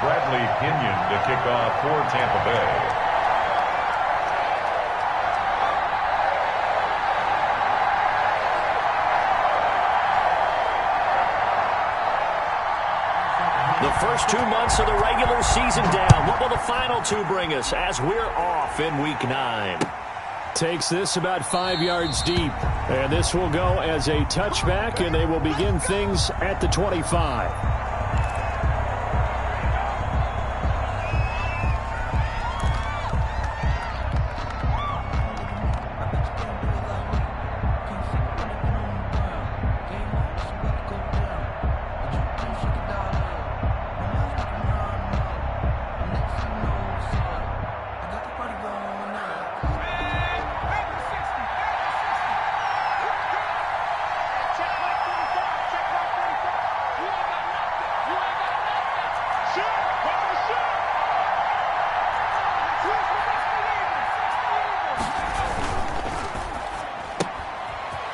Pinion to kick off for Tampa Bay. The first 2 months of the regular season down. What will the final two bring us as we're off in Week 9? Takes this about 5 yards deep. And this will go as a touchback, and they will begin things at the 25.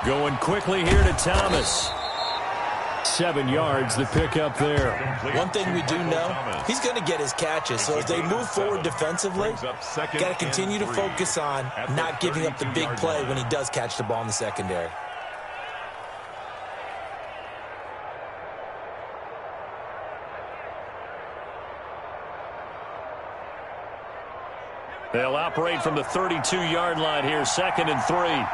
Going quickly here to Thomas. 7 yards, the pickup there. One thing we do know, he's going to get his catches. So as they move forward defensively, got to continue to focus on not giving up the big play when he does catch the ball in the secondary. They'll operate from the 32-yard line here, 2nd and 3.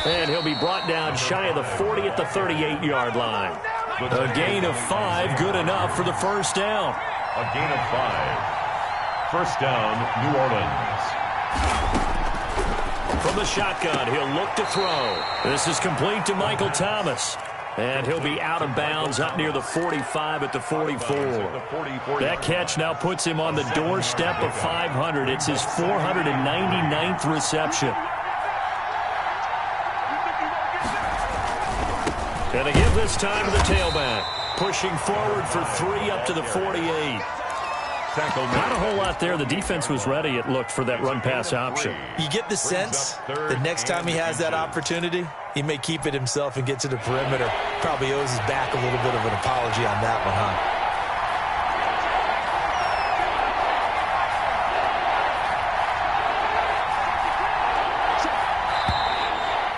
And he'll be brought down shy of the 40 at the 38-yard line. A gain of 5, good enough for the first down. A gain of 5. First down, New Orleans. From the shotgun, he'll look to throw. This is complete to Michael Thomas. And he'll be out of bounds up near the 45 at the 44. That catch now puts him on the doorstep of 500. It's his 499th reception. And they give this time to the tailback. Pushing forward for 3 up to the 48. Not a whole lot there. The defense was ready, it looked, for that run-pass option. You get the sense that next time he has that opportunity, he may keep it himself and get to the perimeter. Probably owes his back a little bit of an apology on that one, huh?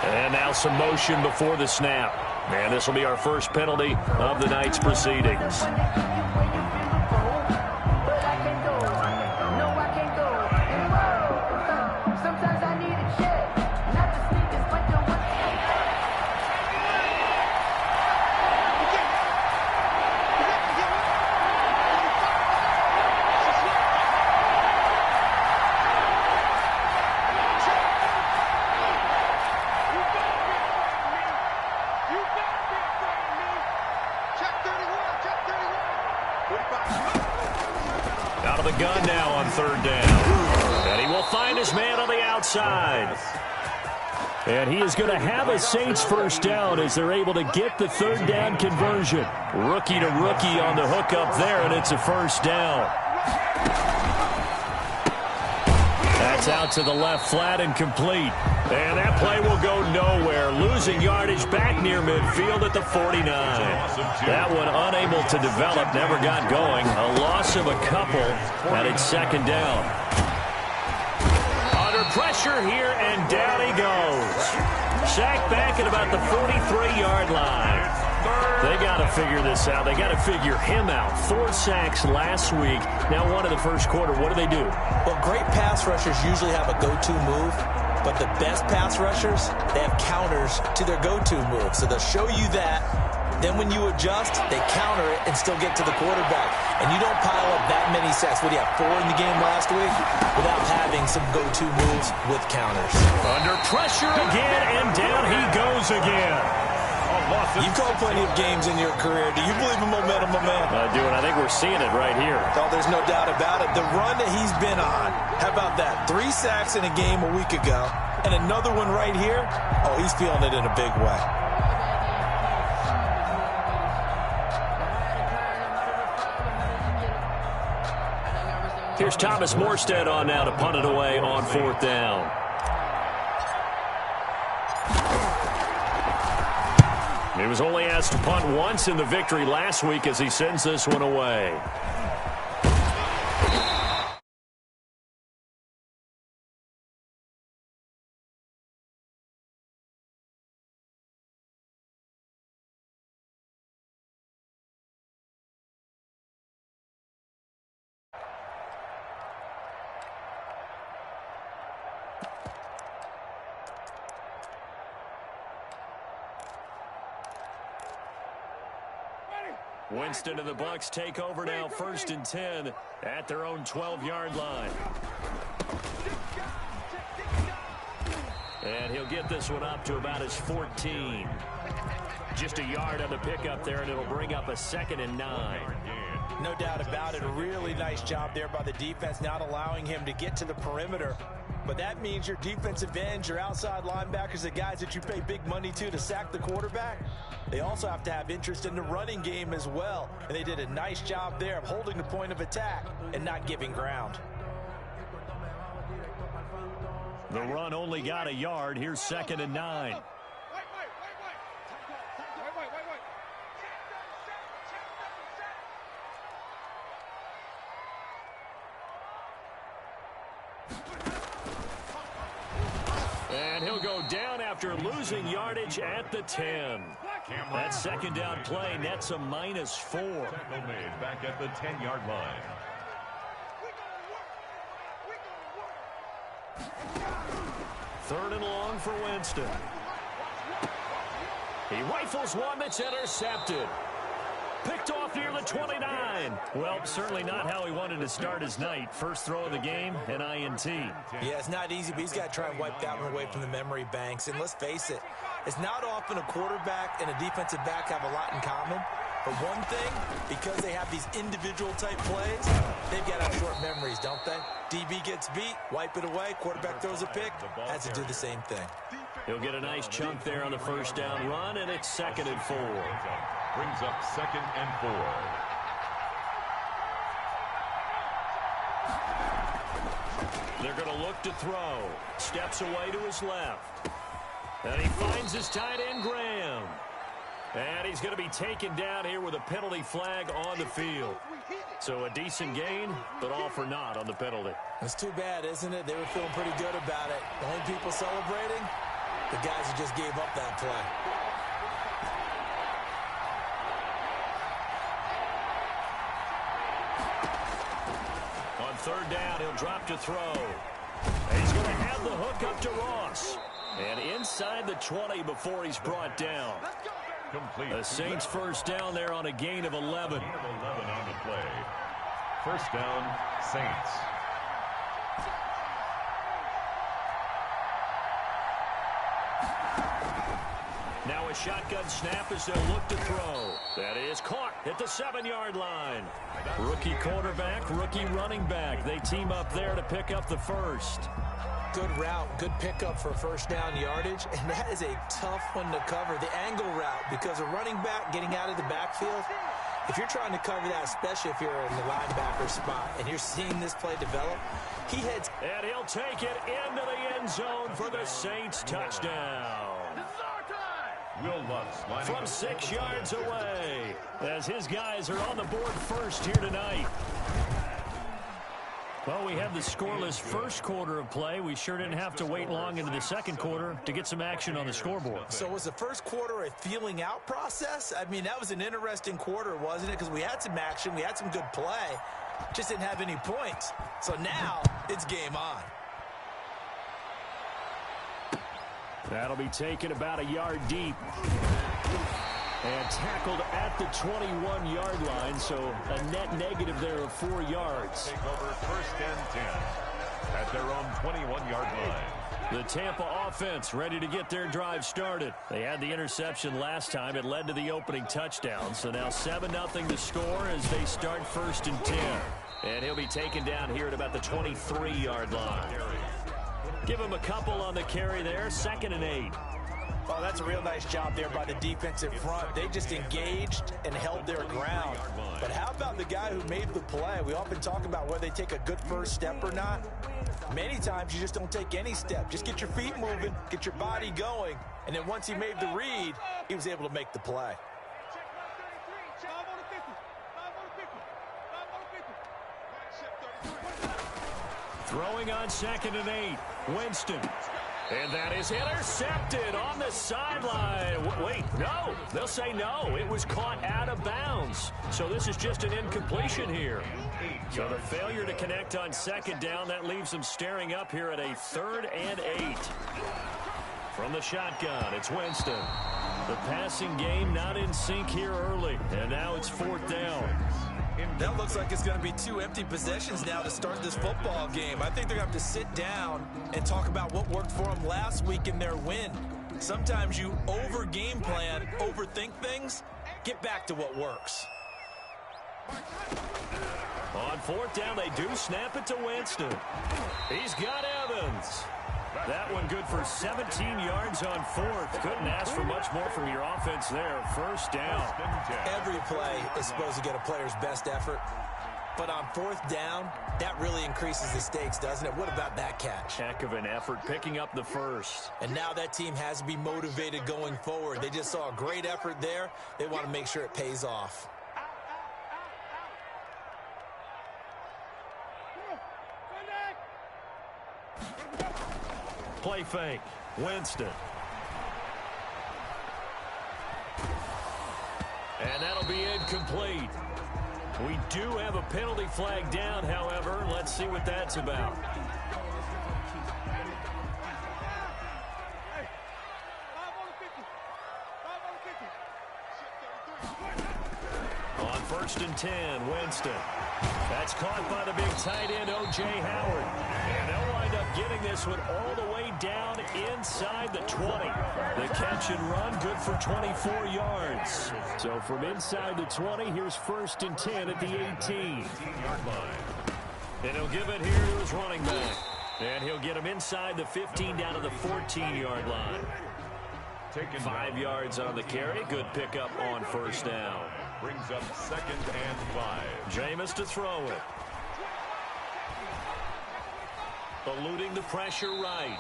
And now some motion before the snap. And this will be our first penalty of the night's proceedings. Out of the gun now on 3rd down. And he will find his man on the outside. And he is going to have a Saints first down as they're able to get the 3rd down conversion. Rookie to rookie on the hook up there, and it's a first down. That's out to the left flat and complete. And that play will go nowhere. Losing yardage back near midfield at the 49. That one unable to develop, never got going. A loss of a couple, and it's 2nd down. Under pressure here, and down he goes. Sacked back at about the 43-yard line. They got to figure this out. They got to figure him out. 4 sacks last week. Now one in the first quarter. What do? Well, great pass rushers usually have a go-to move. But the best pass rushers, they have counters to their go-to move. So they'll show you that. Then when you adjust, they counter it and still get to the quarterback. And you don't pile up that many sacks. What do you have, 4 in the game last week? Without having some go-to moves with counters. Under pressure again, and down he goes again. You've called plenty of games in your career. Do you believe in momentum, my man? I do, and I think we're seeing it right here. Oh, there's no doubt about it. The run that he's been on, how about that? 3 sacks in a game a week ago, and another one right here. Oh, he's feeling it in a big way. Here's Thomas Morstead on now to punt it away on 4th down. He was only asked to punt once in the victory last week as he sends this one away. Winston and the Bucs take over now, 1st and 10 at their own 12-yard line. And he'll get this one up to about his 14. Just a yard on the pickup there, and it'll bring up a 2nd and 9. No doubt about it. A really nice job there by the defense, not allowing him to get to the perimeter. But that means your defensive ends, your outside linebackers, the guys that you pay big money to sack the quarterback, they also have to have interest in the running game as well. And they did a nice job there of holding the point of attack and not giving ground. The run only got a yard. Here's 2nd and 9. And he'll go down after losing yardage at the 10. That 2nd down play nets a -4. Tackle made back at the 10-yard line. Third and long for Winston. He rifles one that's intercepted. Picked off near the 29. Well, certainly not how he wanted to start his night. First throw of the game, an INT. Yeah, it's not easy, but he's got to try and wipe that one away from the memory banks. And let's face it, it's not often a quarterback and a defensive back have a lot in common. But one thing, because they have these individual type plays, they've got to have short memories, don't they? DB gets beat, wipe it away, quarterback throws a pick, has to do the same thing. He'll get a nice chunk there on the 1st down run, and it's 2nd and 4. Brings up 2nd and 4. They're going to look to throw. Steps away to his left. And he finds his tight end, Graham. And he's going to be taken down here with a penalty flag on the field. So a decent gain, but all for naught on the penalty. It's too bad, isn't it? They were feeling pretty good about it. The only people celebrating, the guys who just gave up that play. On 3rd down, he'll drop to throw. And he's going to have the hook up to Ross. And inside the 20 before he's brought down. Complete. The Saints 1st down there on a gain of 11. Gain of 11 on the play. 1st down, Saints. Now a shotgun snap as they'll look to throw. That is caught at the 7-yard line. Rookie quarterback, rookie running back. They team up there to pick up the 1st. Good route, good pickup for 1st down yardage, and that is a tough one to cover, the angle route, because a running back getting out of the backfield, if you're trying to cover that, especially if you're in the linebacker spot, and you're seeing this play develop, he heads. And he'll take it into the end zone for the Saints touchdown. From 6 yards away, as his guys are on the board first here tonight. Well, we had the scoreless first quarter of play. We sure didn't have to wait long into the 2nd quarter to get some action on the scoreboard. So was the first quarter a feeling out process? I mean, that was an interesting quarter, wasn't it? Because we had some action, we had some good play, just didn't have any points. So now it's game on. That'll be taken about a yard deep. And tackled at the 21-yard line, so a net negative there of 4 yards. Take over 1st and 10 at their own 21-yard line. The Tampa offense ready to get their drive started. They had the interception last time. It led to the opening touchdown. So now 7-0 to score as they start 1st and 10. And he'll be taken down here at about the 23-yard line. Give him a couple on the carry there. 2nd and 8. Oh, that's a real nice job there by the defensive front. They just engaged and held their ground. But how about the guy who made the play? We often talk about whether they take a good first step or not. Many times you just don't take any step. Just get your feet moving, get your body going, and then once he made the read, he was able to make the play. Throwing on 2nd and 8. Winston. And that is intercepted on the sideline. Wait, no. They'll say no. It was caught out of bounds. So this is just an incompletion here. So the failure to connect on 2nd down, that leaves them staring up here at a 3rd and 8. From the shotgun, it's Winston. The passing game not in sync here early. And now it's 4th down. That looks like it's going to be 2 empty possessions now to start this football game. I think they're going to have to sit down and talk about what worked for them last week in their win. Sometimes you over-game plan, overthink things. Get back to what works. On 4th down, they do snap it to Winston. He's got Evans. That one good for 17 yards on 4th. Couldn't ask for much more from your offense there. 1st down. Every play is supposed to get a player's best effort. But on 4th down, that really increases the stakes, doesn't it? What about that catch? Heck of an effort picking up the 1st. And now that team has to be motivated going forward. They just saw a great effort there. They want to make sure it pays off. Play fake. Winston. And that'll be incomplete. We do have a penalty flag down, however. Let's see what that's about. On 1st and 10, Winston. That's caught by the big tight end, O.J. Howard. And they'll wind up getting this one all the way down inside the 20. The catch and run, good for 24 yards. So from inside the 20, here's 1st and 10 at the 18-yard line. And he'll give it here to his running back. And he'll get him inside the 15 down to the 14-yard line. 5 yards on the carry. Good pickup on 1st down. Brings up 2nd and 5. Jameis to throw it. Eluding the pressure right.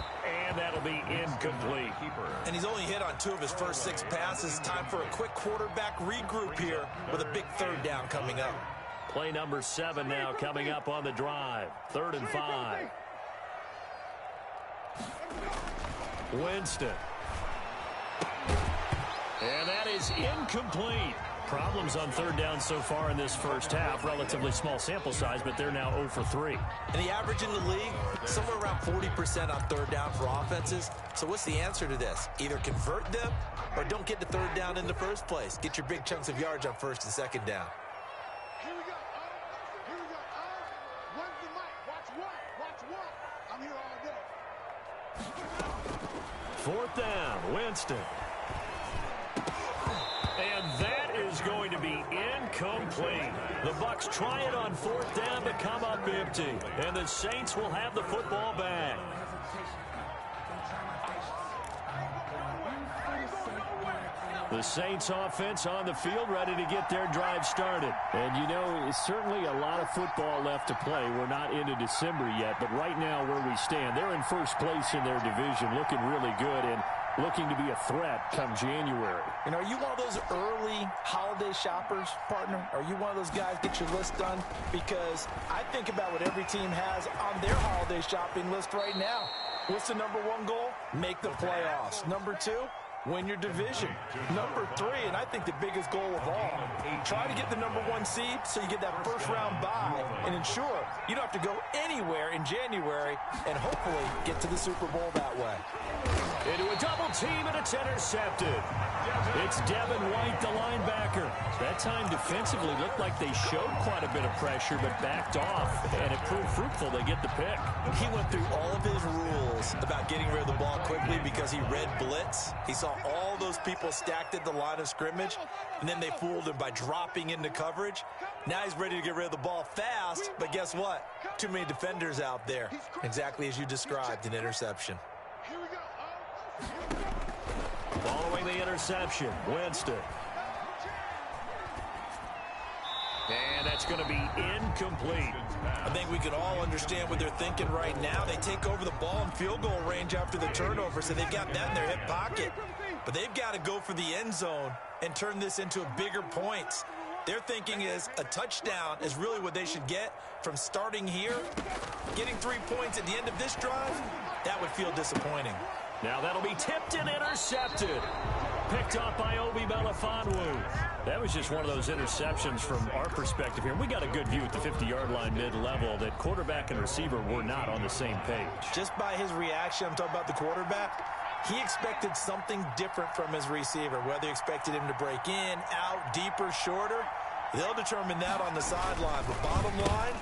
And that'll be incomplete. And he's only hit on 2 of his first 6 passes. Time for a quick quarterback regroup here with a big 3rd down coming up. Play number 7 now coming up on the drive. 3rd and 5. Winston. And that is incomplete. Problems on 3rd down so far in this first half. Relatively small sample size, but they're now 0 for 3. And the average in the league, somewhere around 40% on 3rd down for offenses. So what's the answer to this? Either convert them or don't get to 3rd down in the first place. Get your big chunks of yards on 1st and 2nd down. Here we go. Here we go. When's the mic? Watch what? Watch what? I'm here all day. 4th down, Winston. And that is going to be incomplete. The Bucs try it on 4th down but come up empty. And the Saints will have the football back. The Saints offense on the field ready to get their drive started. And you know, it's certainly a lot of football left to play. We're not into December yet, but right now where we stand, they're in 1st place in their division, looking really good and looking to be a threat come January. And are you one of those early holiday shoppers, partner? Are you one of those guys get your list done? Because I think about what every team has on their holiday shopping list right now. What's the number 1 goal? Make the playoffs. Number 2? Win your division. Number 3, and I think the biggest goal of all, try to get the number 1 seed so you get that 1st round bye and ensure you don't have to go anywhere in January and hopefully get to the Super Bowl that way. Into a double team, and it's intercepted. It's Devin White, the linebacker. That time defensively looked like they showed quite a bit of pressure but backed off, and it proved fruitful. They get the pick. He went through all of his rules about getting rid of the ball quickly because he read blitz. He saw all those people stacked at the line of scrimmage, and then they fooled him by dropping into coverage. Now he's ready to get rid of the ball fast, but guess what? Too many defenders out there. Exactly as you described, an interception. Here we go. Following the interception, Winston. And that's going to be incomplete. I think we can all understand what they're thinking right now. They take over the ball in field goal range after the turnover, so they've got that in their hip pocket. But they've got to go for the end zone and turn this into bigger points. Their thinking is a touchdown is really what they should get from starting here. Getting 3 points at the end of this drive, that would feel disappointing. Now that'll be tipped and intercepted. Picked off by Obi Melifonwu. That was just one of those interceptions from our perspective here. We got a good view at the 50-yard line mid-level that quarterback and receiver were not on the same page. Just by his reaction, I'm talking about the quarterback, he expected something different from his receiver, whether he expected him to break in, out, deeper, shorter. They'll determine that on the sideline. But bottom line,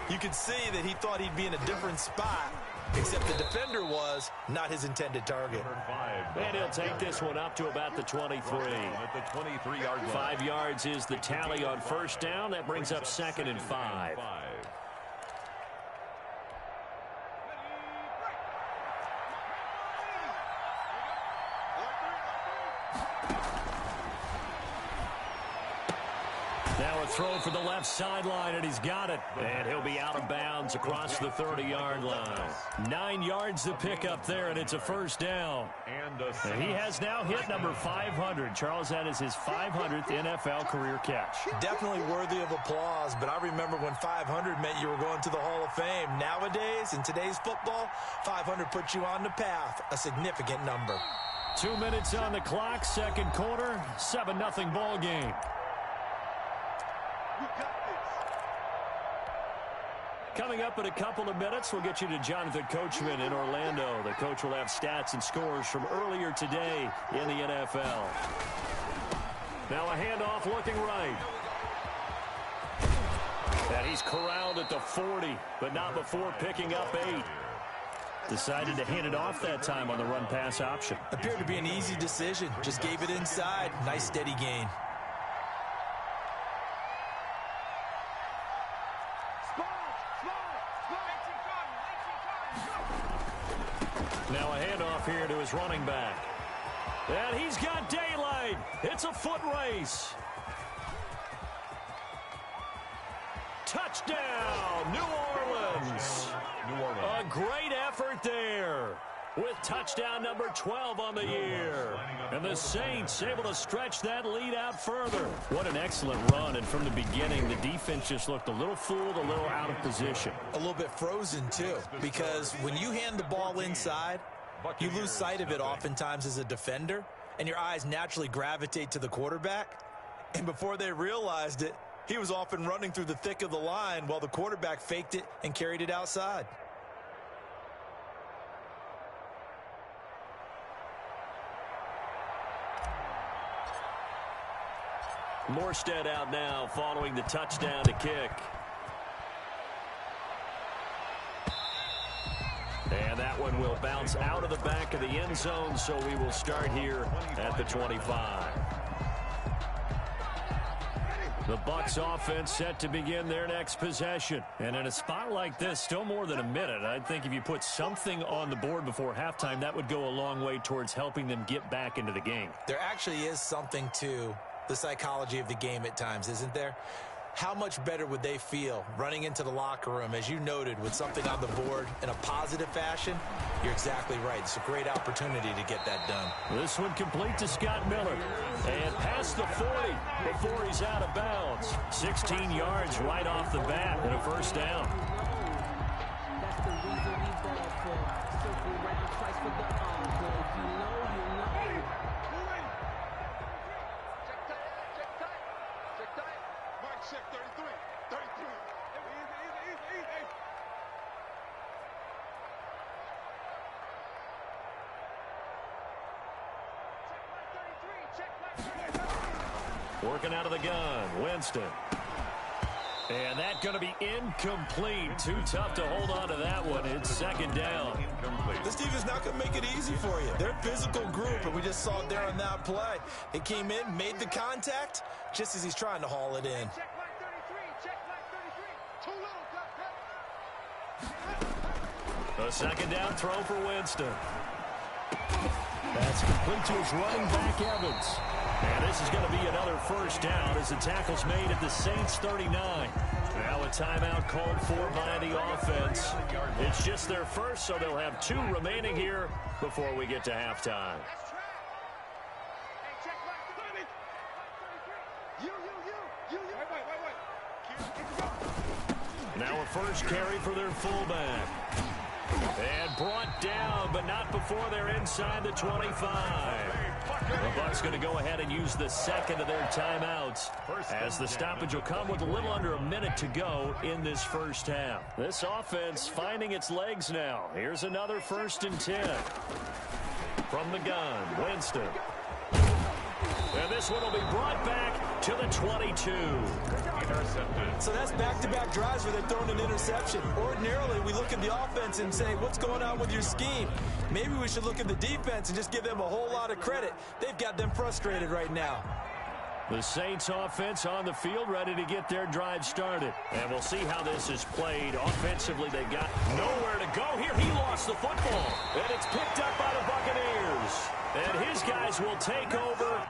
you could see that he thought he'd be in a different spot, except the defender was not his intended target. And he'll take this one up to about the 23. At the 23-yard line. 5 yards is the tally on first down. That brings up 2nd and 5. Now a throw for the left sideline, and he's got it. And he'll be out of bounds across the 30-yard line. 9 yards to pick up there, and it's a first down. And he has now hit number 500. Charles, that is his 500th NFL career catch. Definitely worthy of applause, but I remember when 500 meant you were going to the Hall of Fame. Nowadays, in today's football, 500 puts you on the path, a significant number. 2 minutes on the clock, second quarter, 7-0 ball game. Coming up in a couple of minutes, we'll get you to Jonathan Coachman in Orlando. The coach will have stats and scores from earlier today in the NFL. Now a handoff looking right. And he's corralled at the 40, but not before picking up 8. Decided to hand it off that time on the run-pass option. Appeared to be an easy decision. Just gave it inside. Nice steady gain. Now a handoff here to his running back. And he's got daylight. It's a foot race. Touchdown, New Orleans. A great effort there with touchdown number 12 on the year. And the Saints able to stretch that lead out further. What an excellent run. And from the beginning, the defense just looked a little fooled, a little out of position. A little bit frozen, too, because when you hand the ball inside, you lose sight of it oftentimes as a defender, and your eyes naturally gravitate to the quarterback. And before they realized it, he was off and running through the thick of the line while the quarterback faked it and carried it outside. Morstead out now following the touchdown to kick. And that one will bounce out of the back of the end zone, so we will start here at the 25. The Bucs offense set to begin their next possession. And in a spot like this, still more than a minute, I think if you put something on the board before halftime, that would go a long way towards helping them get back into the game. There actually is something to the psychology of the game at times, isn't there? How much better would they feel running into the locker room, as you noted, with something on the board in a positive fashion? You're exactly right. It's a great opportunity to get that done. This one complete to Scott Miller. And past the 40 before he's out of bounds. 16 yards right off the bat and a first down. That's the reason we ball for. Circle round twice for the encore. You know. Check 33. 33. Easy. Check 33. Working out of the gun, Winston. And that's going to be incomplete. Too tough to hold on to that one. It's second down. This defense not going to make it easy for you. They're a physical group, and we just saw it there on that play. It came in, made the contact, just as he's trying to haul it in. Check like 33. Too little, cut. A second down throw for Winston. That's complete to his running back, Evans. And this is going to be another first down as the tackle's made at the Saints 39. Now a timeout called for by the offense. It's just their first, so they'll have 2 remaining here before we get to halftime. Now a first carry for their fullback. And brought down, but not before they're inside the 25. The Bucs going to go ahead and use the second of their timeouts as the stoppage will come with a little under a minute to go in this first half. This offense finding its legs now. Here's another 1st and 10. From the gun, Winston. And this one will be brought back to the 22. Intercepted. So that's back-to-back drives where they're throwing an interception. Ordinarily, we look at the offense and say, what's going on with your scheme? Maybe we should look at the defense and just give them a whole lot of credit. They've got them frustrated right now. The Saints offense on the field ready to get their drive started. And we'll see how this is played. Offensively, they got nowhere to go. Here he lost the football. And it's picked up by the Buccaneers. And his guys will take over.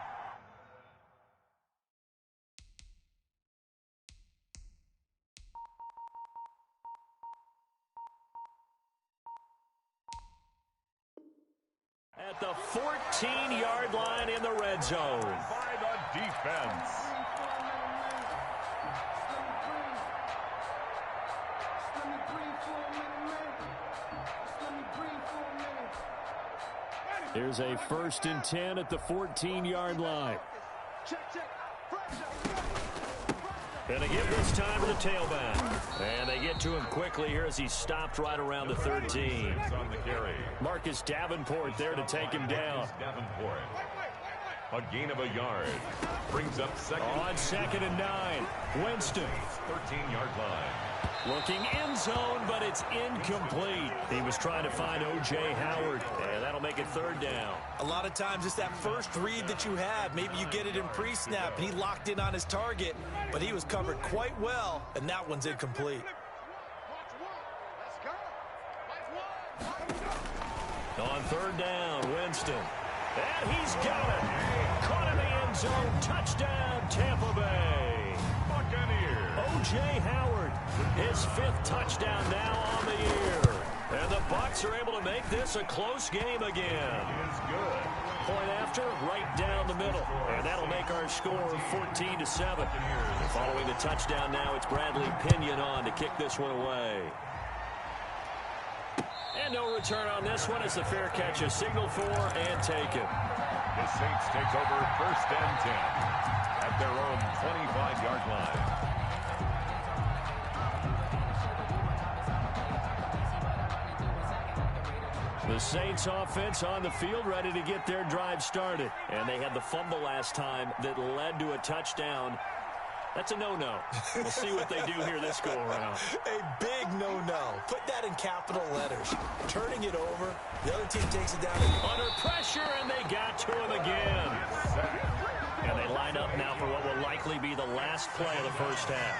At the 14-yard line in the red zone. By the defense. Here's a 1st and 10 at the 14-yard line. And they give this time to the tailback. And they get to him quickly here as he's stopped right around the 13. On the carry. Marcus Davenport there to take him down. Davenport. A gain of a yard. Brings up second. On 2nd and 9. Winston. 13-yard line. Looking end zone, but it's incomplete. He was trying to find O.J. Howard, and that'll make it 3rd down. A lot of times it's that first read that you have. Maybe you get it in pre-snap, and he locked in on his target, but he was covered quite well, and that one's incomplete. On 3rd down, Winston. And he's got it. Caught in the end zone. Touchdown, Tampa Bay. Buccaneers. O.J. Howard, his 5th touchdown now on the year. And the Bucs are able to make this a close game again. Is good. Point after, right down the middle. And that'll make our score 14-7. Following the touchdown now, it's Bradley Pinion on to kick this one away. And no return on this one as the fair catch is signaled for and taken. The Saints take over 1st and 10 at their own 25-yard line. The Saints offense on the field ready to get their drive started. And they had the fumble last time that led to a touchdown. That's a no-no. We'll see what they do here this go-around. A big no-no. Put that in capital letters. Turning it over. The other team takes it down. Under pressure, and they got to him again. And they line up now for what will likely be the last play of the first half.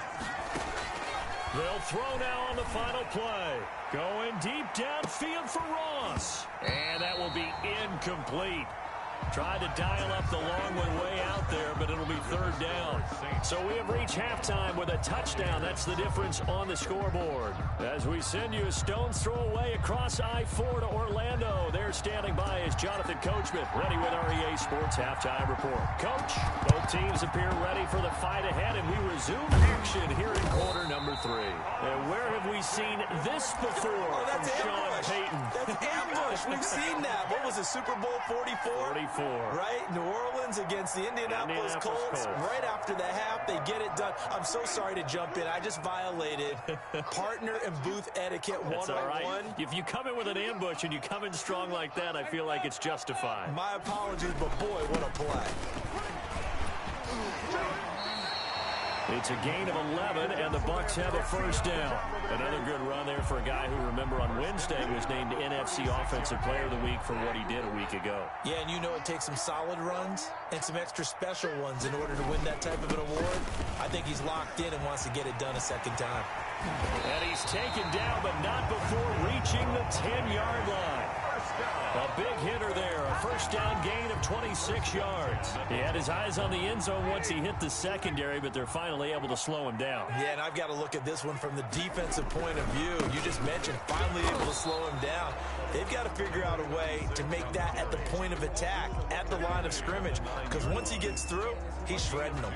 They'll throw now on the final play. Going deep downfield for Ross. And that will be incomplete. Tried to dial up the long one way out there, but it'll be 3rd down. So we have reached halftime with a touchdown. That's the difference on the scoreboard. As we send you a stone's throw away across I-4 to Orlando. There standing by is Jonathan Coachman, ready with our EA Sports Halftime Report. Coach, both teams appear ready for the fight ahead, and we resume action here in quarter number 3. And where have we seen this before from Sean Payton? That's ambush. We've seen that. What was it, Super Bowl 44? 44. Right? New Orleans against the Indianapolis Colts. Right after the half, they get it done. I'm so sorry to jump in. I just violated partner and booth etiquette That's all right. 101. If you come in with an ambush and you come in strong like that, I feel like it's justified. My apologies, but boy, what a play. It's a gain of 11, and the Bucs have a 1st down. Another good run there for a guy who, remember, on Wednesday was named NFC Offensive Player of the Week for what he did a week ago. Yeah, and you know it takes some solid runs and some extra special ones in order to win that type of an award. I think he's locked in and wants to get it done a 2nd time. And he's taken down, but not before reaching the 10-yard line. A big hitter there, a first down gain of 26 yards. He had his eyes on the end zone once he hit the secondary, but they're finally able to slow him down. Yeah, and I've got to look at this one from the defensive point of view. You just mentioned finally able to slow him down. They've got to figure out a way to make that at the point of attack, at the line of scrimmage, because once he gets through, he's shredding them.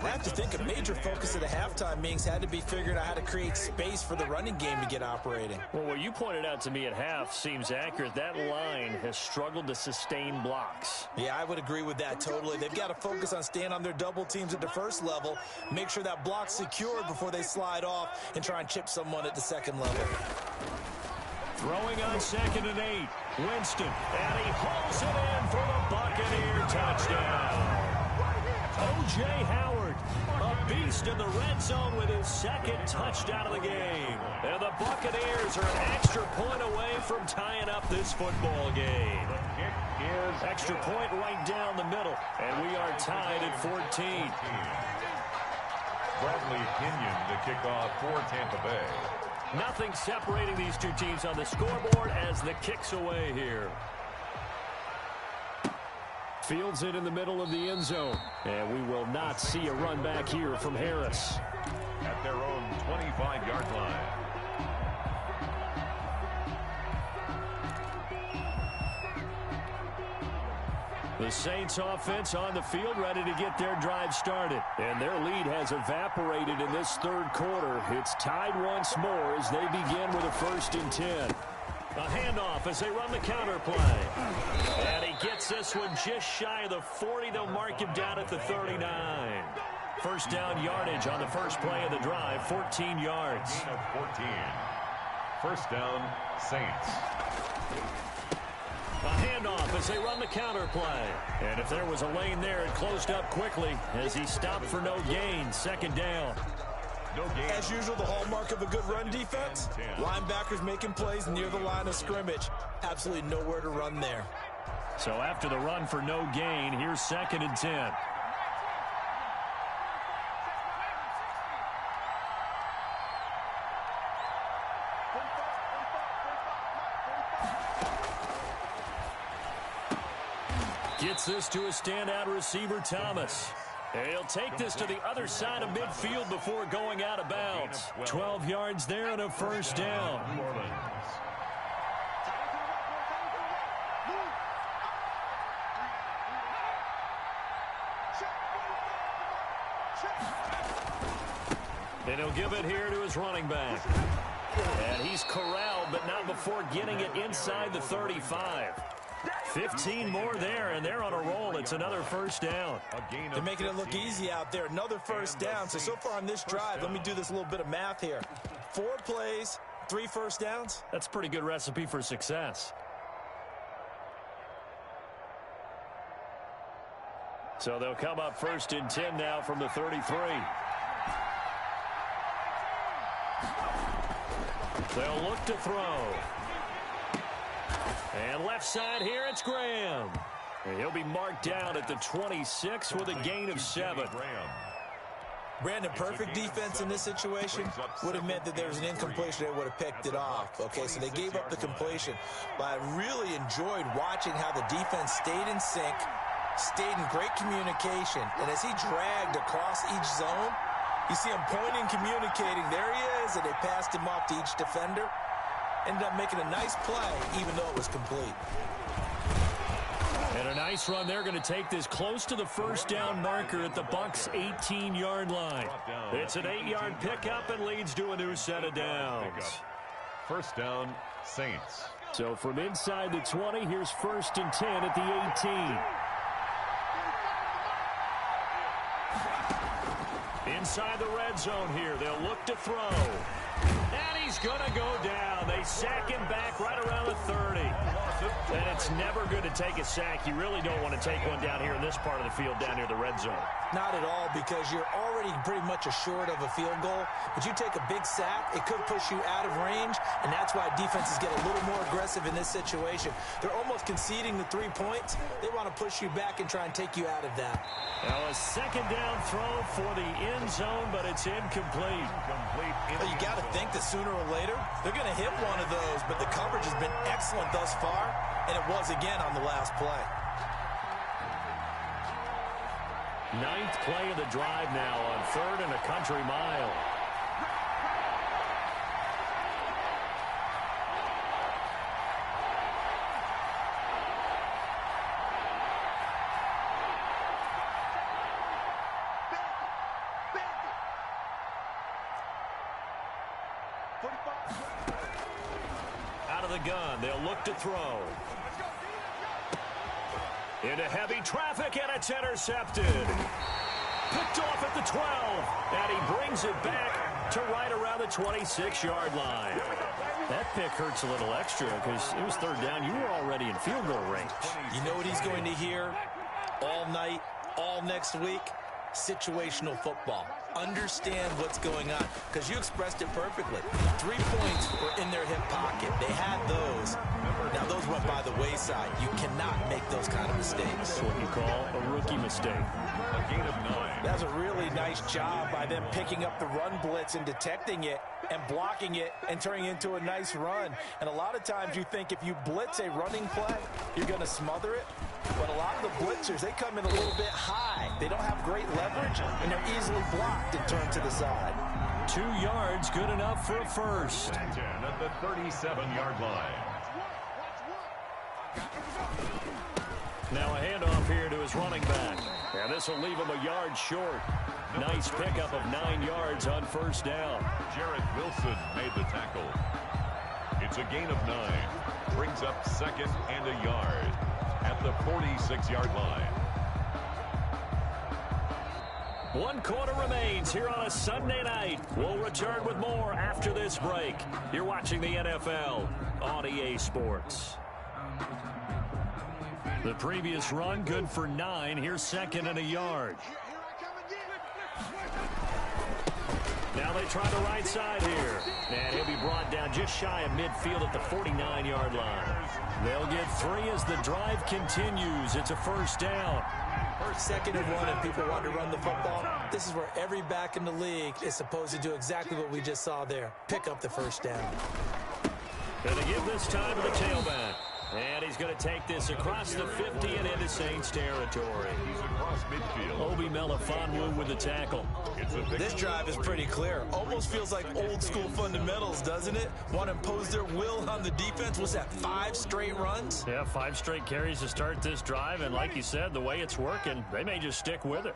I have to think a major focus of the halftime meetings had to be figuring out how to create space for the running game to get operating. Well, what you pointed out to me at half seems accurate. That line has struggled to sustain blocks. Yeah, I would agree with that totally. They've got to focus on staying on their double teams at the first level, make sure that block's secured before they slide off and try and chip someone at the second level. Throwing on 2nd and 8. Winston, and he hauls it in for the Buccaneer touchdown. O.J. Howard, a beast in the red zone with his second touchdown of the game. And the Buccaneers are an extra point away from tying up this football game. Extra point right down the middle, and we are tied at 14. Bradley Pinion the kickoff for Tampa Bay. Nothing separating these two teams on the scoreboard as the kick's away here. Fields it in the middle of the end zone. And we will not see a run back here from Harris. At their own 25-yard line. The Saints offense on the field ready to get their drive started. And their lead has evaporated in this third quarter. It's tied once more as they begin with a 1st and 10. A handoff as they run the counter play. And he gets this one just shy of the 40. They'll mark him down at the 39. First down yardage on the first play of the drive, 14 yards. Gain of 14. First down, Saints. A handoff as they run the counter play. And if there was a lane there, it closed up quickly as he stopped for no gain. 2nd down. As usual, the hallmark of a good run defense, linebackers making plays near the line of scrimmage. Absolutely nowhere to run there. So after the run for no gain, here's 2nd and 10. Gets this to a standout receiver, Thomas. He'll take this to the other side of midfield before going out of bounds. 12 yards there and a first down. And he'll give it here to his running back. And he's corralled, but not before getting it inside the 35. 15 more there, and they're on a roll. It's another first down. They're making it look easy out there. Another first down. So far on this drive, let me do this little bit of math here. 4 plays, 3 first downs. That's a pretty good recipe for success. So they'll come up 1st and 10 now from the 33. They'll look to throw. And left side here, it's Graham. And he'll be marked down at the 26 with a gain of 7. Brandon, perfect defense in this situation would have meant that there was an incompletion. They would have picked it off. Okay, so they gave up the completion. But I really enjoyed watching how the defense stayed in sync, stayed in great communication. And as he dragged across each zone, you see him pointing, communicating. There he is, and they passed him off to each defender. Ended up making a nice play, even though it was complete. And a nice run. They're going to take this close to the first down marker at the Bucs' 18-yard line. It's an 8-yard pickup and leads to a new set of downs. First down, Saints. So from inside the 20, here's 1st and 10 at the 18. Inside the red zone here. They'll look to throw. And he's going to go down. They sack him back right around the 30. And it's never good to take a sack. You really don't want to take one down here in this part of the field down near the red zone. Not at all, because you're already pretty much assured of a field goal. But you take a big sack, it could push you out of range, and that's why defenses get a little more aggressive in this situation. They're almost conceding the 3 points. They want to push you back and try and take you out of that. Now a second down throw for the end zone, but it's incomplete. Well, you got to think that sooner or later they're going to hit one of those, but the coverage has been excellent thus far. and it was again on the last play. 9th play of the drive now on 3rd and a country mile. Out of the gun, they'll look to throw. Into heavy traffic, and it's intercepted. Picked off at the 12, and he brings it back to right around the 26-yard line. That pick hurts a little extra because it was 3rd down. You were already in field goal range. You know what he's going to hear all night, all next week? Situational football. Understand what's going on, because you expressed it perfectly. 3 points were in their hip pocket. They had those. Now, those went by the wayside. You cannot make those kind of mistakes. That's what you call a rookie mistake. A gain of 9. That was a really nice job by them picking up the run blitz and detecting it and blocking it and turning it into a nice run. And a lot of times you think if you blitz a running play, you're going to smother it. But a lot of the blitzers, they come in a little bit high. They don't have great leverage, and they're easily blocked and turned to the side. 2 yards, good enough for a first. 10 at the 37-yard line. Now a handoff here to his running back. And this will leave him a yard short. Nice pickup of 9 yards on 1st down. Jarrett Wilson made the tackle. It's a gain of 9. Brings up 2nd and a yard at the 46-yard line. 1 quarter remains here on a Sunday night. We'll return with more after this break. You're watching the NFL on EA Sports. The previous run, good for 9. Here's 2nd and a yard. Now they try the right side here. And he'll be brought down just shy of midfield at the 49-yard line. They'll get 3 as the drive continues. It's a 1st down. 2nd and 1, and people want to run the football. This is where every back in the league is supposed to do exactly what we just saw there. Pick up the 1st down. And they give this time to the tailback. And he's going to take this across the 50 and into Saints territory. He's across midfield. Obi Melifonwu with the tackle. This drive is pretty clear. Almost feels like old school fundamentals, doesn't it? Want to impose their will on the defense. Was that 5 straight runs? Yeah, 5 straight carries to start this drive. And like you said, the way it's working, they may just stick with it.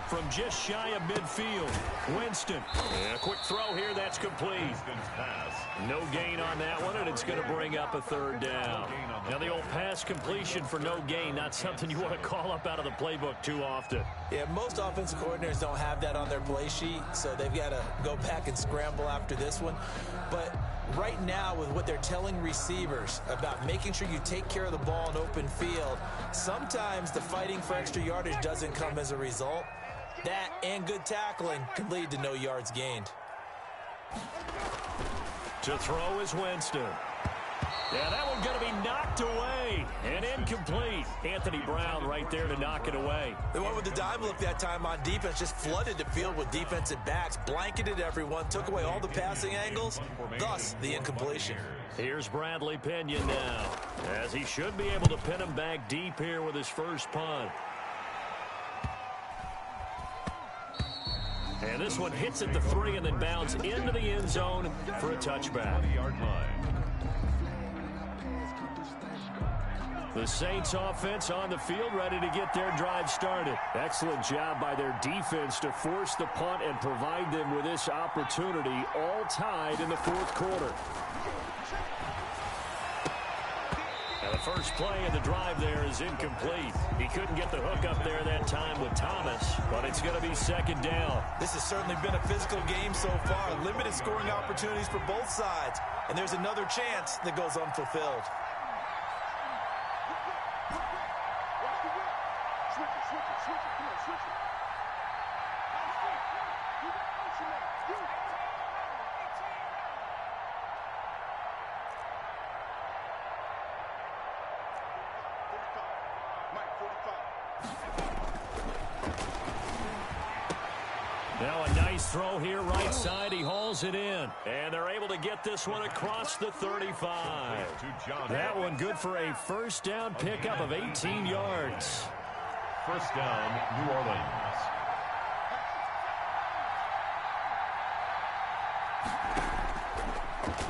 From just shy of midfield, Winston. Yeah, quick throw here, that's complete. No gain on that one, and it's going to bring up a 3rd down. Now, the old pass completion for no gain, not something you want to call up out of the playbook too often. Yeah, most offensive coordinators don't have that on their play sheet, so they've got to go back and scramble after this one. But right now, with what they're telling receivers about making sure you take care of the ball in open field, sometimes the fighting for extra yardage doesn't come as a result. That and good tackling can lead to no yards gained. To throw is Winston. Yeah, that one's going to be knocked away and incomplete. Anthony Brown right there to knock it away. The one with the dive look that time on defense just flooded the field with defensive backs, blanketed everyone, took away all the passing angles, thus the incompletion. Here's Bradley Pinion now, as he should be able to pin him back deep here with his first punt. And this one hits at the 3 and then bounds into the end zone for a touchback. 20-yard line. The Saints offense on the field ready to get their drive started. Excellent job by their defense to force the punt and provide them with this opportunity, all tied in the 4th quarter. Now the first play of the drive there is incomplete. He couldn't get the hook up there that time with Thomas, but it's going to be 2nd down. This has certainly been a physical game so far. Limited scoring opportunities for both sides. And there's another chance that goes unfulfilled. Now a nice throw here, right side. He hauls it in. And they're able to get this one across the 35. That one good for a first down pickup of 18 yards. First down, New Orleans.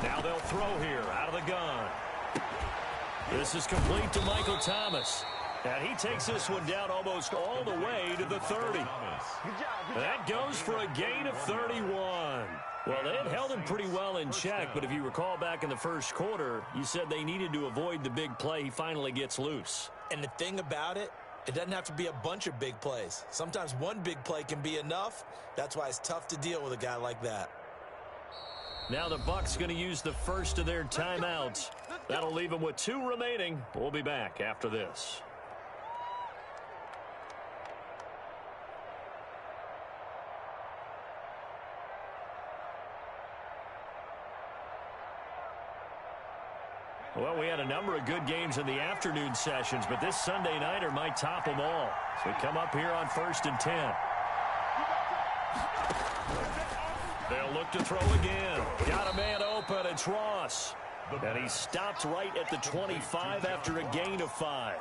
Now they'll throw here out of the gun. This is complete to Michael Thomas. And he takes this one down almost all the way to the 30. That goes for a gain of 31. Well, they had held him pretty well in check, but if you recall back in the first quarter, you said they needed to avoid the big play. He finally gets loose. And the thing about it, it doesn't have to be a bunch of big plays. Sometimes one big play can be enough. That's why it's tough to deal with a guy like that. Now the Bucs going to use the first of their timeouts. That'll leave them with 2 remaining. We'll be back after this. Well, we had a number of good games in the afternoon sessions, but this Sunday nighter might top them all. So we come up here on 1st and 10. They'll look to throw again. Got a man open. It's Ross. And he stopped right at the 25 after a gain of 5.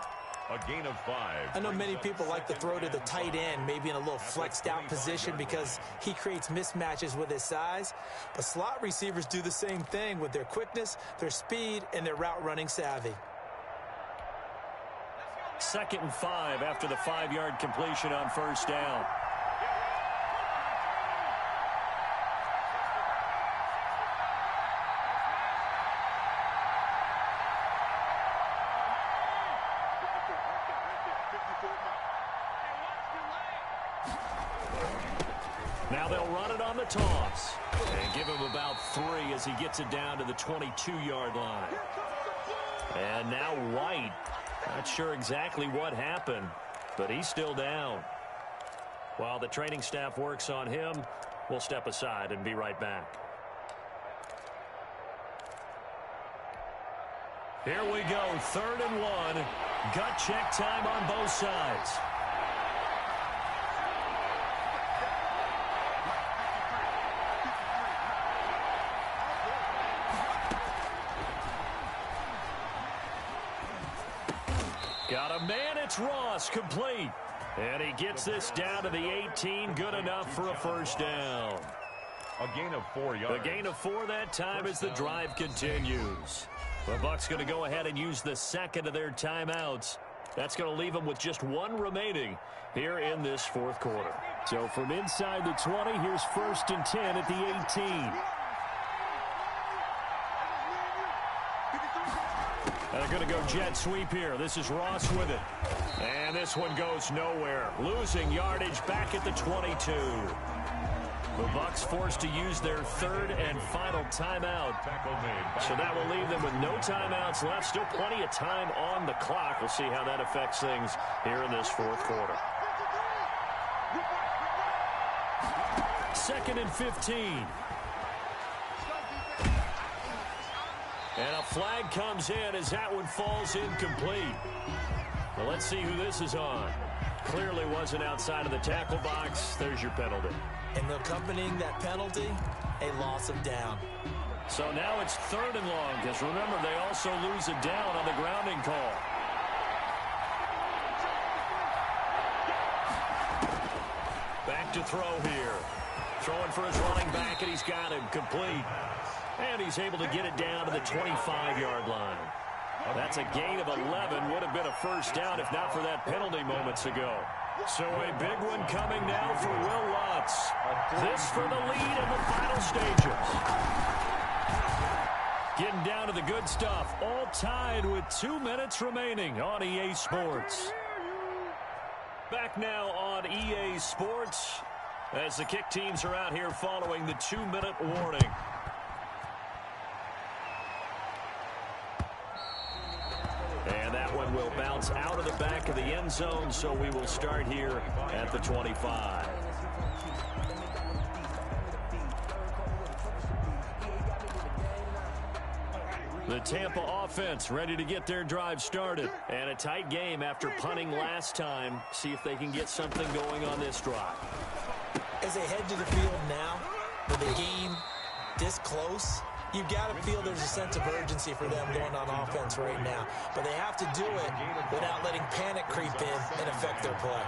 A gain of 5. I know many people like to throw to the tight end, maybe in a little flexed out position because he creates mismatches with his size. But slot receivers do the same thing with their quickness, their speed, and their route running savvy. 2nd and 5 after the 5-yard completion on first down. Now they'll run it on the toss and give him about 3 as he gets it down to the 22-yard line. And now White, not sure exactly what happened, but he's still down. While the training staff works on him, we'll step aside and be right back. Here we go, 3rd and 1. Gut check time on both sides. Got a man, it's Ross, complete. And he gets this down to the 18, good enough for a first down. A gain of 4 yards. A gain of 4 that time as the drive continues. The Bucs going to go ahead and use the 2nd of their timeouts. That's going to leave them with just 1 remaining here in this 4th quarter. So from inside the 20, here's 1st and 10 at the 18. They're going to go jet sweep here. This is Ross with it. And this one goes nowhere. Losing yardage back at the 22. The Bucs forced to use their 3rd and final timeout. So that will leave them with no timeouts left. Still plenty of time on the clock. We'll see how that affects things here in this 4th quarter. 2nd and 15. And a flag comes in as that one falls incomplete. Well, let's see who this is on. Clearly wasn't outside of the tackle box. There's your penalty. And accompanying that penalty, a loss of down. So now it's 3rd and long, because remember, they also lose a down on the grounding call. Back to throw here. Throwing for his running back, and he's got him complete. And he's able to get it down to the 25-yard line. That's a gain of 11. Would have been a first down if not for that penalty moments ago. So a big one coming now for Will Lutz. This for the lead in the final stages. Getting down to the good stuff. All tied with 2 minutes remaining on EA Sports. Back now on EA Sports as the kick teams are out here following the 2-minute warning. And that one will bounce out of the back of the end zone, so we will start here at the 25. The Tampa offense ready to get their drive started. And a tight game after punting last time. See if they can get something going on this drive. As they head to the field now, with the game this close, you've got to feel there's a sense of urgency for them going on offense right now. But they have to do it without letting panic creep in and affect their play.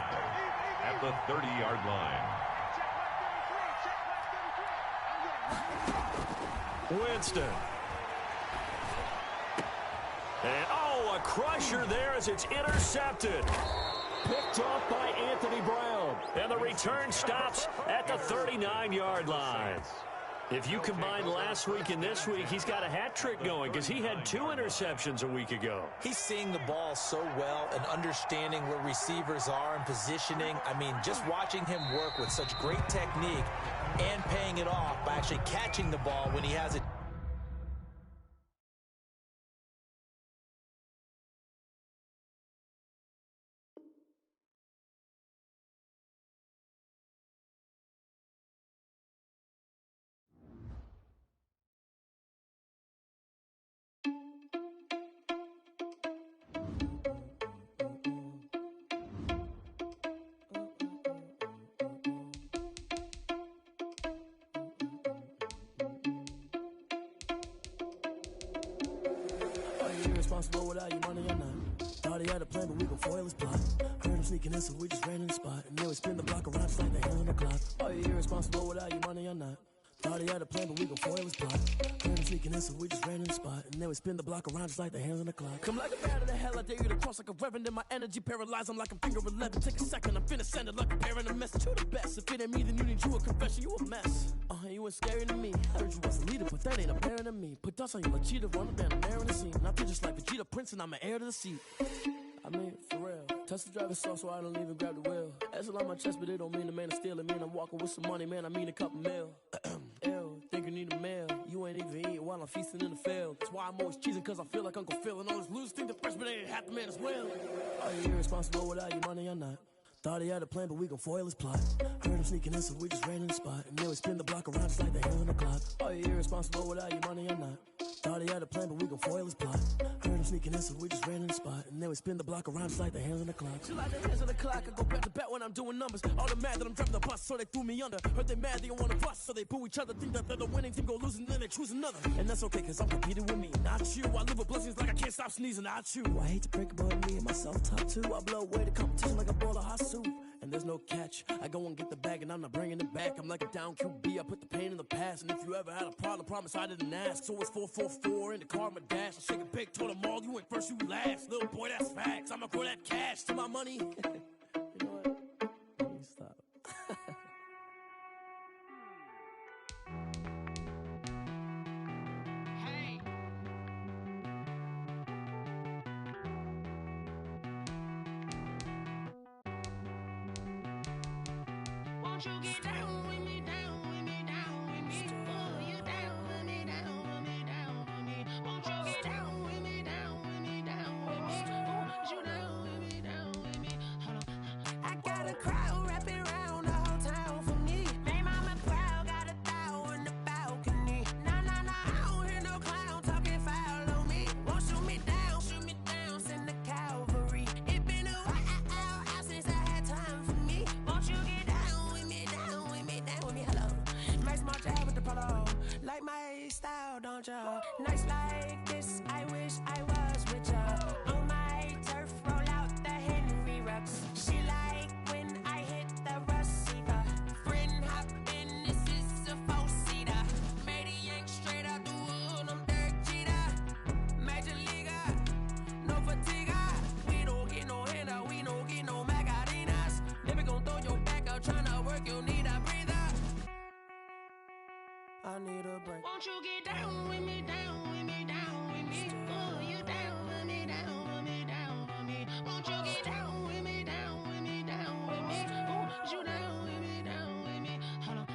At the 30-yard line. Winston. And, a crusher there as it's intercepted. Picked off by Anthony Brown. And the return stops at the 39-yard line. If you combine last week and this week, he's got a hat trick going because he had 2 interceptions a week ago. He's seeing the ball so well and understanding where receivers are and positioning. I mean, just watching him work with such great technique and paying it off by actually catching the ball when he has it. Irresponsible without your money or not. Thought he had a plan, but we gon' foil his plot. Heard him sneaking in, so we just ran in the spot. And then we spin the block around just like the hell on the clock. Are you irresponsible without your money or not? Thought he had a plan, but we gon' foil his plot. Heard him sneaking in, so we just ran in the spot. And then we spin the block around just like the hands on the clock. Come like a bat of the hell, I dare you to cross like a reverend. And my energy paralyzed, I'm like a finger 11. Take a second, I'm finna send it like a parent a message. You the best, if it ain't me, then you need you a confession. You a mess, you ain't scary to me. Heard you was a leader, but that ain't apparent to me. Put dust on you like cheetah, run the band, I'm there in the scene. And I feel just like Vegeta Prince, and I'm an heir to the seat. I mean, for real. Touch the driver's soft so I don't even grab the wheel. That's on my chest, but it don't mean the man is stealing. Mean I'm walking with some money, man, I mean a couple mil. Ew, think you need a meal. You ain't even eating while I'm feasting in the field. That's why I'm always cheesing, cause I feel like Uncle Phil. And all those losers think the freshman ain't half the man as well. Are you irresponsible without your money or not? Thought he had a plan, but we gon' foil his plot. Heard him sneaking in, so we just ran in the spot. And then we spin the block around just like the hands on the clock. Are you irresponsible without your money or not? Thought he had a plan, but we gon' foil his plot. Heard him sneaking in, so we just ran in the spot. And then we spin the block around just like the hands on the clock. Just like the hands on the clock, I go back to back when I'm doing numbers. All the mad that I'm driving the bus, so they threw me under. Heard they mad, they don't wanna bust, so they boo each other. Think that they're the winning team, go losing, then they choose another. And that's okay, cause I'm competing with me, not you. I live with blessings like I can't stop sneezing, not you. I hate to break it, but me and myself top two. I blow away the competition like a bowl of hot soup. And there's no catch. I go and get the bag and I'm not bringing it back. I'm like a down QB, I put the pain in the past. And if you ever had a problem, promise I didn't ask. So it's 4-4-4 in the car, my dash. I shake it big, told them all, you ain't first, you last. Little boy, that's facts. I'ma grow that cash to my money. You know what? Let me stop. Won't you get down with me, down with me, down with me? Oh, you down with me, down with me, down with me. Won't you get down with me, down with me, down with me? Oh, you down with me, down with me? Hold on. I got a crowd wrapping around the whole town for me. May mama proud, got a thou on the balcony. Nah, I don't hear no clown talking foul on me. Won't shoot me down, send the cavalry. It been a while since I had time for me. Won't you get down with me, down with me, down with me? Hello. Nice small jab with the polo. Like my style, don't ya? Nice like this, I wish I was with ya. On my turf, roll out the Henry Rux. She like when I hit the receiver. Friend hop in, this is a four-seater. Made a yank straight out the wood, I'm Derek Jeter. Major leaguer, no fatigue. We don't get no handout, we don't get no Magarinas. Never gon' throw your back out, tryna work, you need a breather. I need a break. Won't you get down with me, down with me, down with me? Oh, you down with me, down with me, down with me? Won't you get down with me, down with me, down with me? Oh, you down with me, down with me? Hold on.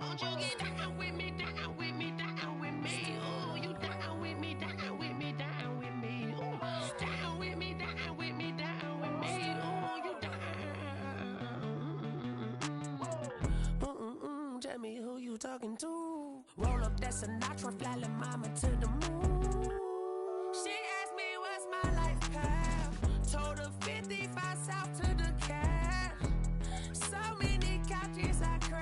Won't you get down with me, down with me, down with me? Oh, you down with me, down with me, down with me? Oh, down with me, down with me, down with me? Oh, you down. Tell me who you talking to. Roll up that Sinatra, fly la mama to the moon. She asked me what's my life path. Told her 55 south to the cat. So many couches I crash.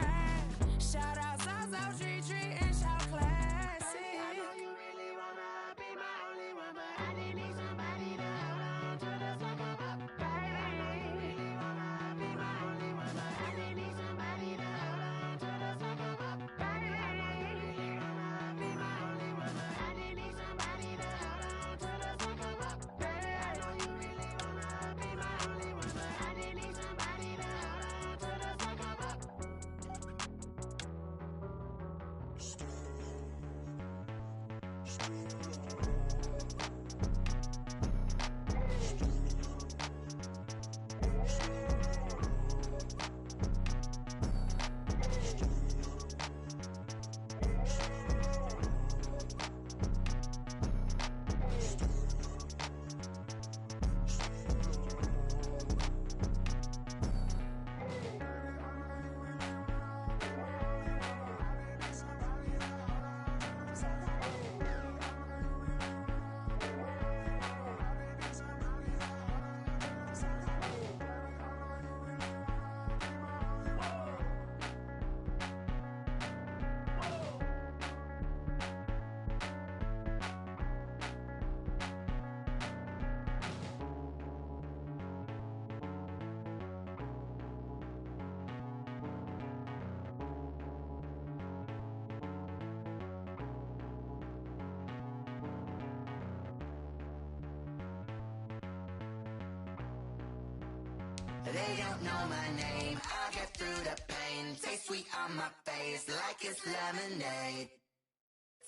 They don't know my name. I'll get through the pain. Taste sweet on my face like it's lemonade.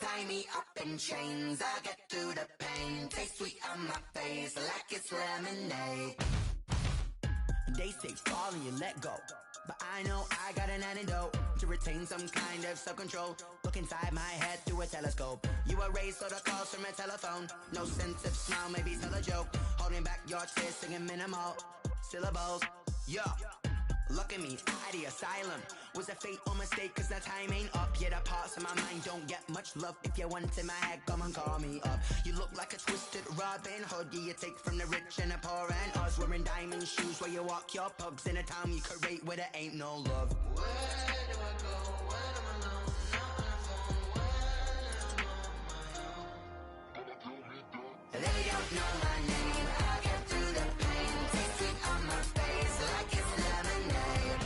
Tie me up in chains. I'll get through the pain. Taste sweet on my face like it's lemonade. They say fall and you let go, but I know I got an antidote to retain some kind of self-control. Look inside my head through a telescope. You erase all the calls from a telephone. No sense of smile, maybe still a joke. Holding back your tears, singing minimal syllables. Yo, look at me, out the asylum. Was a fate or mistake, cause the time ain't up. Yeah, the parts of my mind don't get much love. If you want in my head, come and call me up. You look like a twisted Robin Hood. Yeah, you take from the rich and the poor and us. Wearing diamond shoes where you walk your pugs. In a town you create where there ain't no love. Where do I go when I'm alone? Not on the phone when I'm on my own. They don't know my name. I'll get through the pain. Taste sweet on my face like it's lemonade.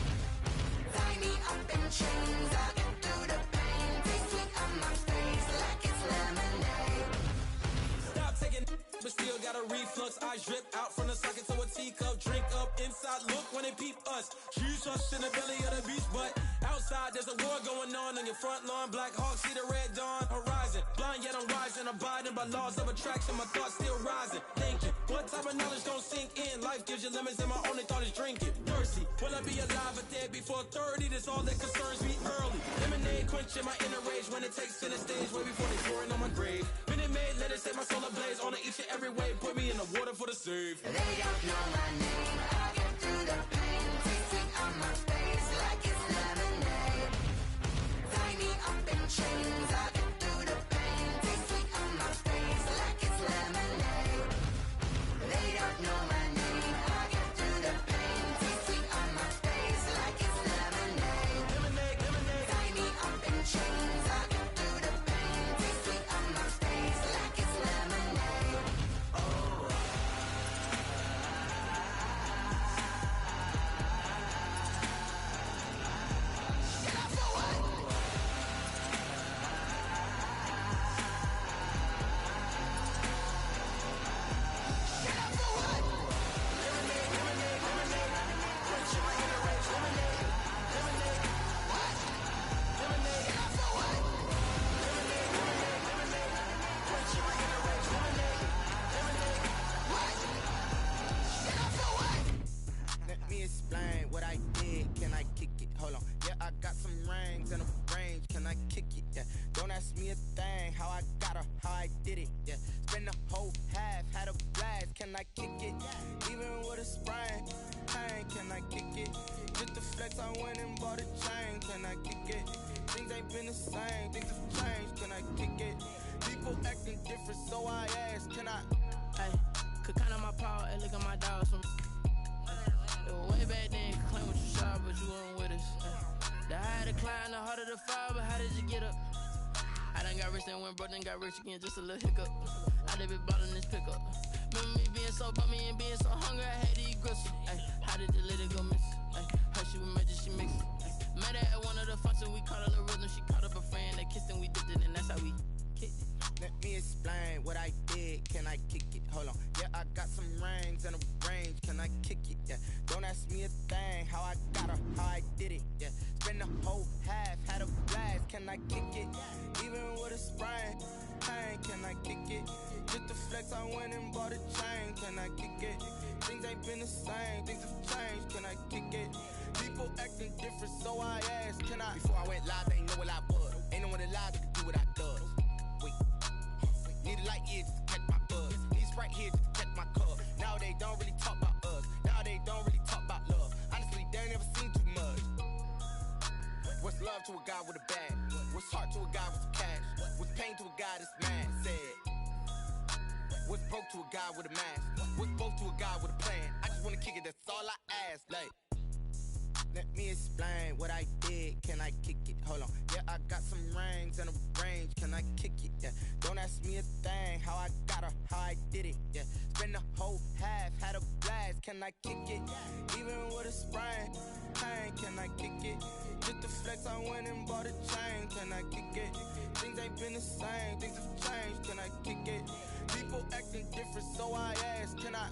Tie me up in chains. I'll get through the pain. Taste sweet on my face like it's lemonade. Stop taking, but still got a reflux. Eyes drip out from the socket to a teacup. Drink up inside, look when they peep us. Choose us in the belly of the beast, but outside there's a war going on your front lawn. Black Hawk, see the red dawn horizon. Blind yet I'm rising, abiding by laws of attraction. My thoughts still rising, thinking what type of knowledge don't sink in? Life gives you limits and my only thought is drinking. Thirsty, will I be alive or dead before 30? That's all that concerns me early. Lemonade quenching my inner rage when it takes center stage way before they pouring on my grave. Minute Maid, let it set my soul ablaze on each and every way. Put me in the water for the save. They don't know my name. I'll get through the pain. Taste sweet on my face like it's lemonade. Tie me up in chains. I'll get through the pain. Taste sweet on my face like it's lemonade. They don't know my name. I'll get through the pain. Taste sweet on my face like it's lemonade. Lemonade, lemonade. Tie me up in chains. I'll get through the pain. Taste sweet on my face like it's lemonade. Oh. Let me explain what I did. Can I kick it? Hold on. Yeah, I got some rings and a range. Can I kick it? Yeah. Don't ask me a thing. How I got her, how I did it. Yeah. Spend the whole half, had a blast. Can I kick it? Even with a sprain. Hey, can I kick it? Just to flex, I went and bought a chain. Can I kick it? Things ain't been the same. Things have changed. Can I kick it? People acting different, so I asked. Can I? Hey, could count on my power and look at my dogs from. It was way back then, could claim what you saw, but you weren't with us. The higher the climb, the harder the fall, but how did you get up? I done got rich, then went broke, then got rich again, just a little hiccup. I done been bought in this pickup. Remember me being so bummy and being so hungry, I had to eat gristle. Ay, how did the lady go miss? Ay, her she was magic, she mixed. Met her at one of the functions, we caught a little rhythm, she caught up a friend, they kissed and we dipped it, and that's how we kicked it. Let me explain what I did. Can I kick it? Hold on. Yeah, I got some rings and a range. Can I kick it? Yeah. Don't ask me a thing. How I got her, how I did it. Yeah. Spend the whole half, had a blast. Can I kick it? Even with a sprain. Hey, can I kick it? Just to flex, I went and bought a chain. Can I kick it? Things ain't been the same. Things have changed. Can I kick it? People acting different, so I asked. Can I? Before I went live, they ain't know what I was. Ain't no one alive that could do what I does. Need a light here just to catch my buzz. Need Sprite here just to catch my cup. Now they don't really talk about us. Now they don't really talk about love. Honestly, they ain't never seen too much. What's love to a guy with a bag? What's heart to a guy with some cash? What's pain to a guy that's mad? Said. What's broke to a guy with a mask? What's both to a guy with a plan? I just wanna kick it, that's all I ask. Like, let me explain what I did. Can I kick it? Hold on. Yeah, I got some rings and a range. Can I kick it? Yeah. Don't ask me a thing. How I got her, how I did it. Yeah. Spend the whole half, had a blast. Can I kick it? Even with a sprain. Hey, can I kick it? Just to flex, I went and bought a chain. Can I kick it? Things ain't been the same. Things have changed. Can I kick it? People acting different, so I asked. Can I?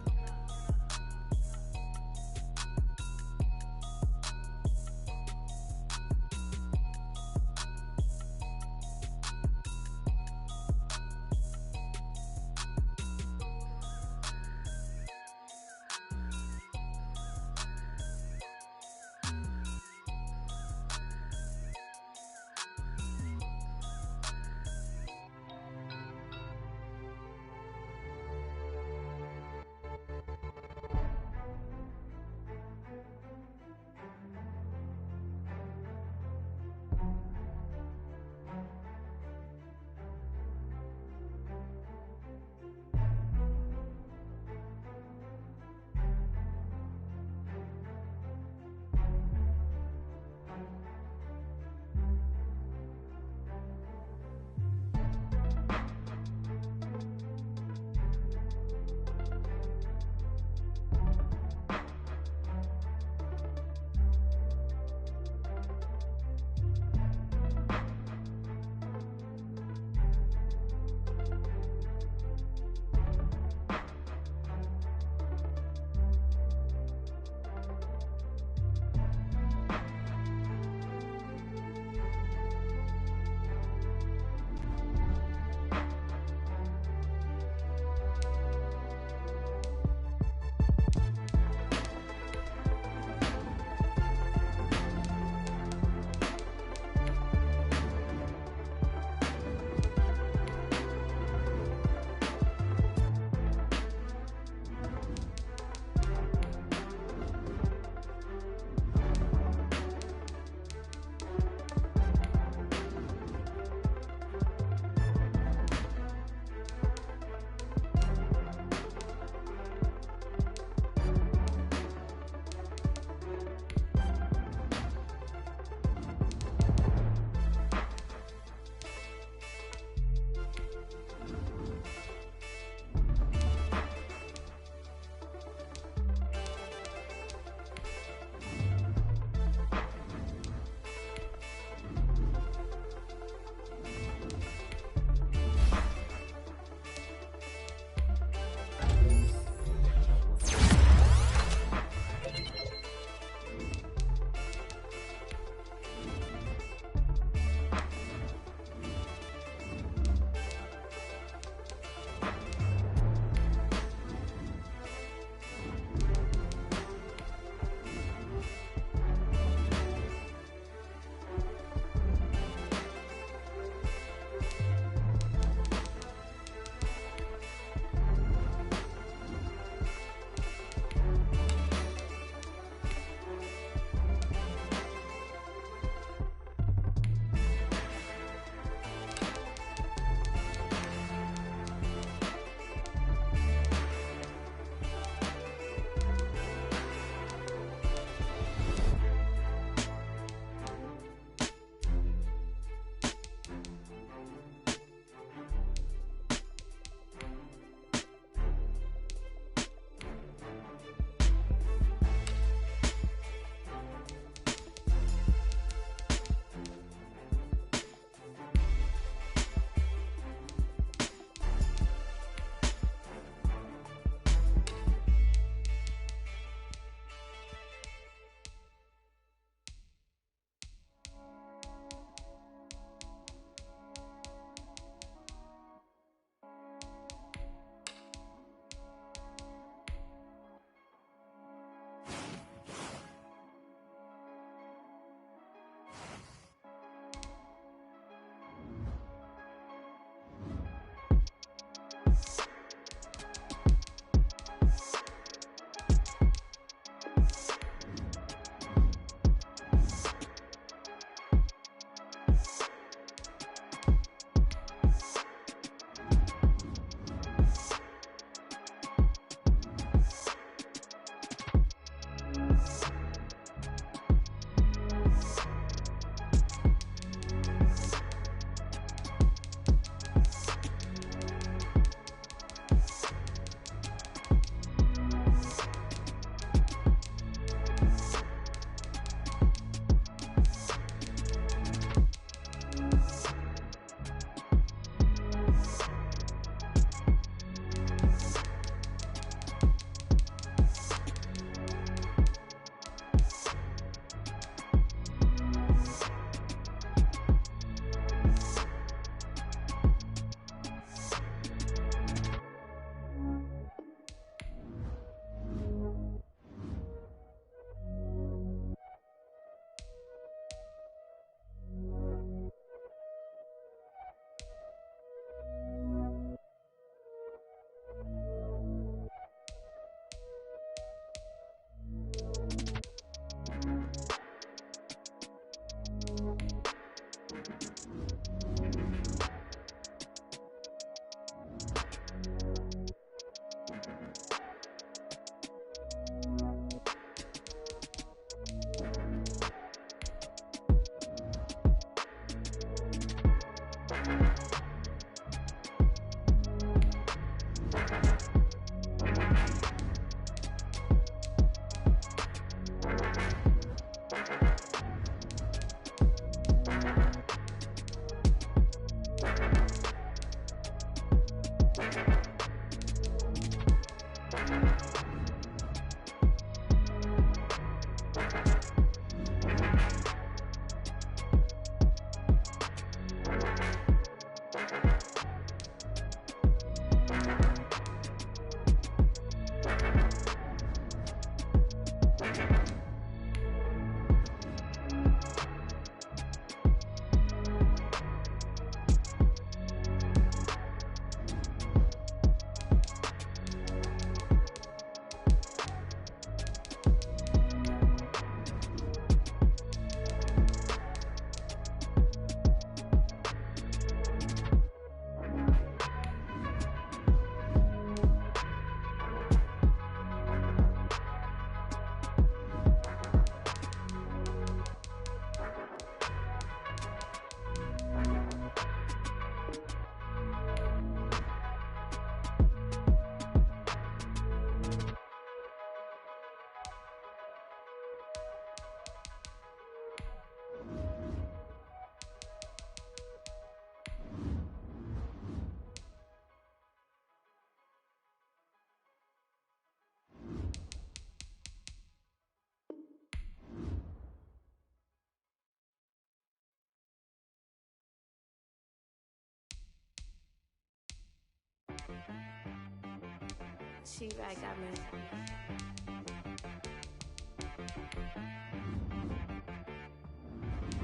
She right, got me.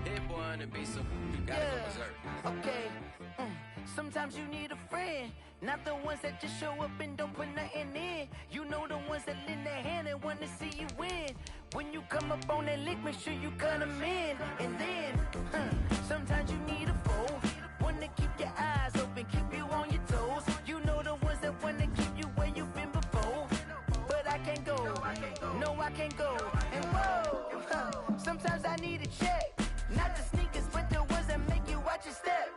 Hit boy on the beat, so you gotta go berserk. Okay. Sometimes you need a friend, not the ones that just show up and don't put nothing in. You know the ones that lend their hand and want to see you win. When you come up on that lick, make sure you cut them in. And then, sometimes you need a foe, one to keep your eyes open, keep you on your toes. You know the ones that want to keep you where you've been before. But I can't go, no I can't go. And whoa, sometimes I need a check. Not the sneakers, but the ones that make you watch your step.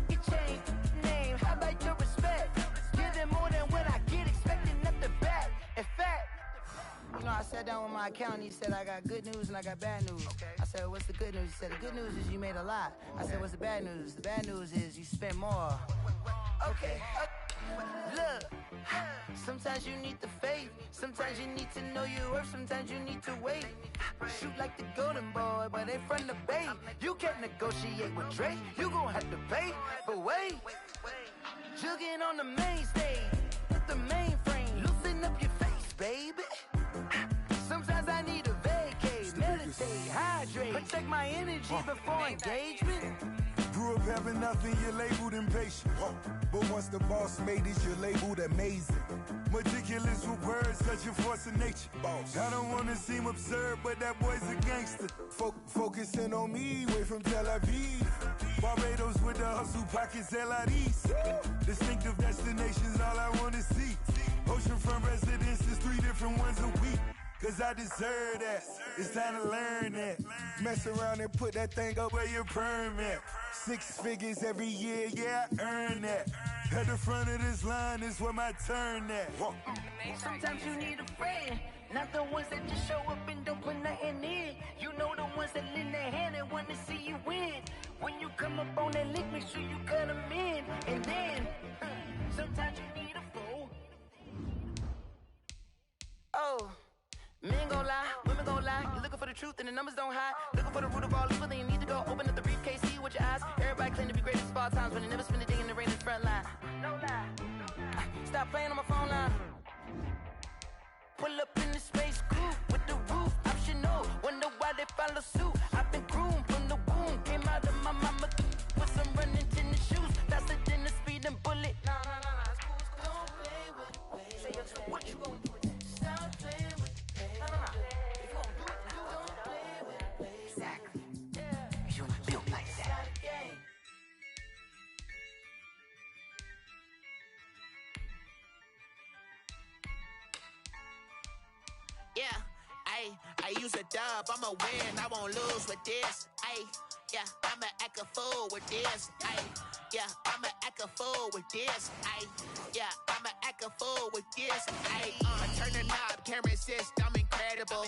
Your chain, name, how about your respect? Give them more than what I get, expecting up the back. In fact, you know, I sat down with my accountant, he said I got good news and I got bad news. I said, what's the good news? He said, the good news is you made a lot. I said, what's the bad news? The bad news is you spent more. Okay, look, sometimes you need the faith, sometimes you need to know your worth, sometimes you need to wait. Shoot like the golden boy, but they from the bay. You can't negotiate with Drake, you gon' have to pay. But wait, jugging on the main stage, with the mainframe, loosen up your face, baby. Sometimes I need a vacate, meditate, hydrate, protect my energy before engagement. Grew up having nothing, you're labeled impatient. But once the boss made it, you're labeled amazing. Meticulous with words, such a force of nature. I don't wanna seem absurd, but that boy's a gangster. Focusing on me, way from Tel Aviv. Barbados with the hustle pockets, LIDs. Distinctive destinations, all I wanna see. Oceanfront residences, 3 different ones a week. Cause I deserve that, it's time to learn that. Mess around and put that thing up where your permit. 6 figures every year, yeah, I earn that. At the front of this line is where my turn at. Sometimes you need a friend, not the ones that just show up and don't put nothing in. You know the ones that lend their hand and want to see you win. When you come up on that lick, make sure you cut them in. And then, sometimes you need a fool. Oh. Men gon' lie, women gon' lie. You're looking for the truth and the numbers don't hide. Looking for the root of all evil, then you need to go open up the briefcase, see with your eyes. Everybody claim to be greatest of all times, but they never spend a day in the rain in the front line. No lie. Stop playing on my phone line. Pull up in the space coupe with the roof optional. Wonder why they follow suit. I've been groomed from the womb. Came out of my mama with some running tennis shoes. Faster than the speeding bullet. No, don't play with me. What you gon' do? Stop playing with me. Yeah, I use a dub, I'ma win, I won't lose with this. Yeah, I'ma act a fool with this. Yeah, I'ma act a fool with this. Yeah, I'ma act a fool with this. I turn the knob, can't resist, I'm incredible.